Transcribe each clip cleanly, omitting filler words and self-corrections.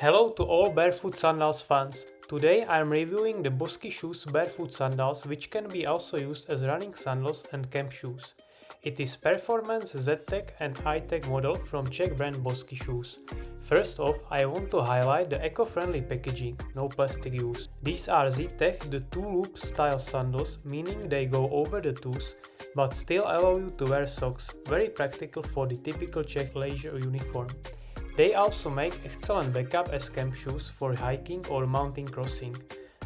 Hello to all Barefoot Sandals fans. Today I am reviewing the Bosky Shoes Barefoot Sandals, which can be also used as running sandals and camp shoes. It is Performance Z-Tech and high-tech model from Czech brand Bosky Shoes. First off, I want to highlight the eco-friendly packaging, no plastic use. These are Z-Tech, the two-loop style sandals, meaning they go over the toes, but still allow you to wear socks, very practical for the typical Czech leisure uniform. They also make excellent backup as camp shoes for hiking or mountain crossing.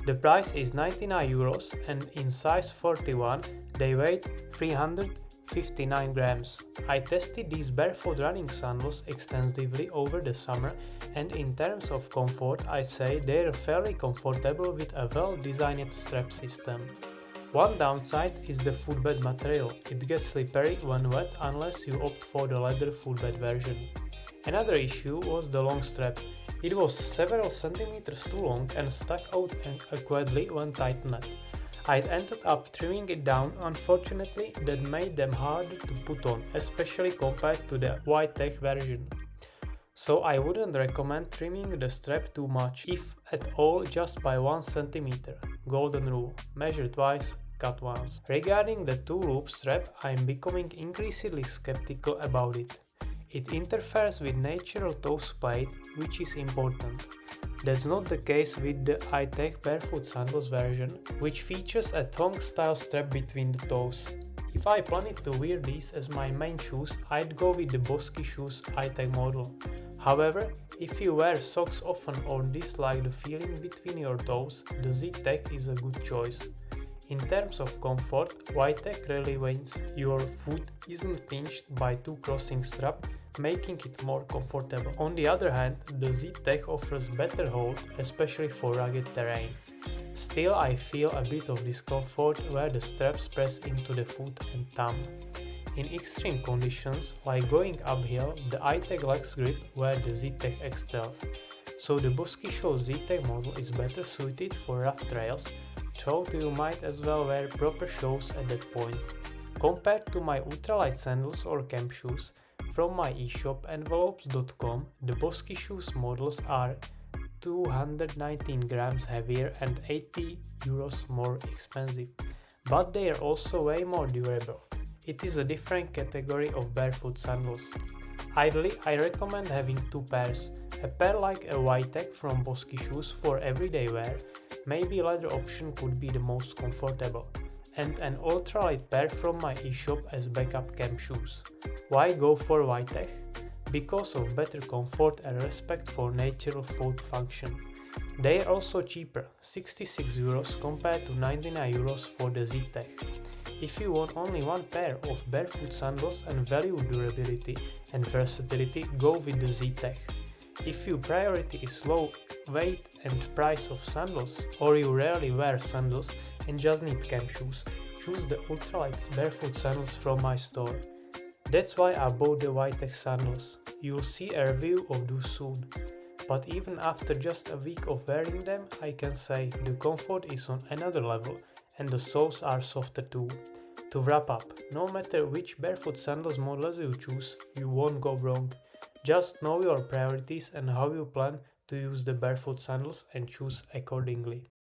The price is €99 and in size 41 they weigh 359 grams. I tested these barefoot running sandals extensively over the summer and in terms of comfort I'd say they're fairly comfortable with a well-designed strap system. One downside is the footbed material. It gets slippery when wet unless you opt for the leather footbed version. Another issue was the long strap. It was several centimeters too long and stuck out awkwardly when tightened. I ended up trimming it down. Unfortunately, that made them harder to put on, especially compared to the Z-Tech version. So I wouldn't recommend trimming the strap too much, if at all just by 1 centimeter. Golden rule: measure twice, cut once. Regarding the two-loop strap, I'm becoming increasingly skeptical about it. It interferes with natural toe plate, which is important. That's not the case with the Z-Tech Barefoot Sandals version, which features a thong-style strap between the toes. If I planned to wear these as my main shoes, I'd go with the Bosky Shoes Z-Tech model. However, if you wear socks often or dislike the feeling between your toes, the Z-Tech is a good choice. In terms of comfort, Z-Tech really wins. Your foot isn't pinched by two crossing straps, making it more comfortable. On the other hand, the Z-Tech offers better hold, especially for rugged terrain. Still, I feel a bit of discomfort where the straps press into the foot and thumb. In extreme conditions, like going uphill, the Z-Tech lacks grip where the Z-Tech excels. So the Bosky Shoes Z-Tech model is better suited for rough trails, though you might as well wear proper shoes at that point. Compared to my Ultralight sandals or camp shoes, from my eShop envelopes.com, the Bosky Shoes models are 219 grams heavier and €80 more expensive, but they are also way more durable. It is a different category of barefoot sandals. Ideally, I recommend having two pairs, a pair like a Z-Tech from Bosky Shoes for everyday wear, maybe leather option could be the most comfortable, and an ultralight pair from my eShop as backup camp shoes. Why go for Z-Tech? Because of better comfort and respect for natural foot function. They are also cheaper, €66 compared to €99 for the Z-Tech. If you want only one pair of barefoot sandals and value durability and versatility, go with the Z-Tech. If your priority is low weight and price of sandals, or you rarely wear sandals and just need camp shoes, choose the Ultralight Barefoot Sandals from my store. That's why I bought the Z-Tech sandals. You'll see a review of those soon. But even after just a week of wearing them, I can say the comfort is on another level and the soles are softer too. To wrap up, no matter which barefoot sandals models you choose, you won't go wrong. Just know your priorities and how you plan to use the barefoot sandals and choose accordingly.